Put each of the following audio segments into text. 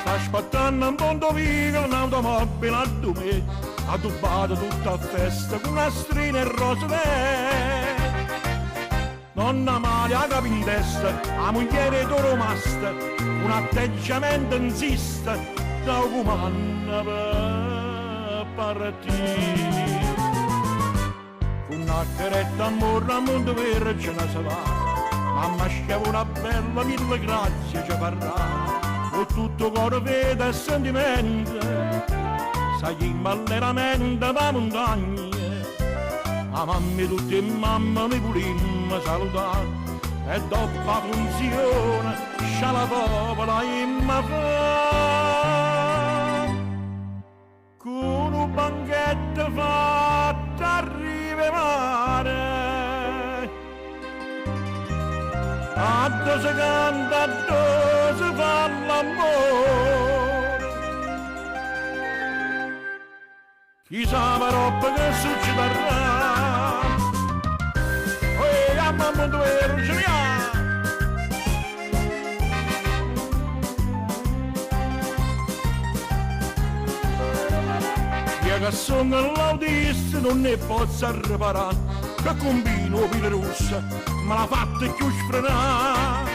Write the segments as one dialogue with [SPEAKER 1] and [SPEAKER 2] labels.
[SPEAKER 1] Aspettando un punto vivo, un'automobile a 2 metri, addobbato tutta a festa con una strina e rose verde. Nonna Maria a capo in testa, la mogliere d'oro masta, un atteggiamento insiste, da comanda per partire. Una caretta amore al mondo vero ce ne si va, mamma schiava una bella, mille grazie ci parrà. Con tutto cuore vede e sentimento, sai malleramente da montagna. A mamma tutti e mamma mi volimmo salutare, e dopo la funzione scia la popola in ma fa. Con un banchetto fatto a rive mare, a dove si canta, a dove si fa l'amore. Chissà la roba che succederà, e a mamma dove ruggiamo. Io che sono l'autista non ne posso riparare, che combino pile rossa, me la fatta più sfrenare.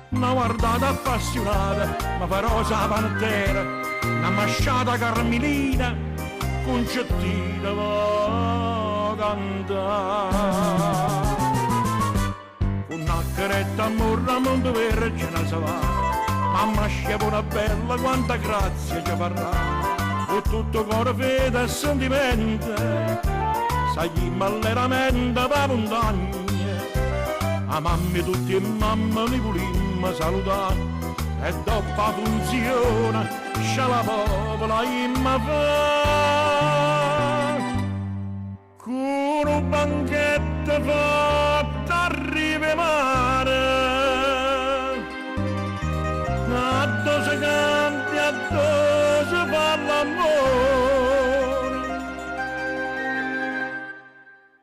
[SPEAKER 1] Una guardata appassionata, ma farò la pantera, una masciata carmelina, concettina va cantare. Una caretta amore a mondo vero ce ne si va, mamma schiava una bella, quanta grazia ci farà. Con tutto cuore, fede e sentimento, sai malleramente per montagna. A mamma tutti e mamma li volimmo salutare, e dopo la funzione scia la popola in ma fa. Con un banchetto fatto a rive mare, a dove si canta, a dove si fa l'amore.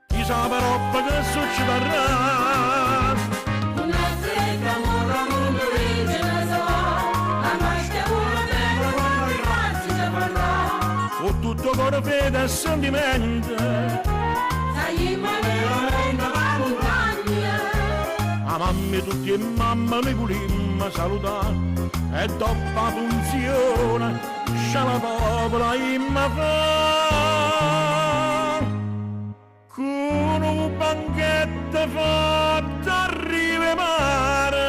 [SPEAKER 1] Chissà la roba che succederà, con tutto cuore, fede e sentimento,
[SPEAKER 2] sai malveramente la montagna.
[SPEAKER 1] a mamma tutti e mamma li volimmo salutare, e dopo la funzione scia la popola in ma fa. Con un banchetto fatto a rive mare,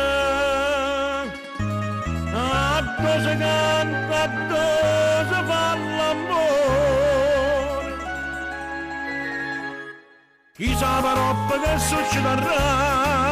[SPEAKER 1] a dove si canta, a dove si fa l'amore. Chissà la roba che succederà,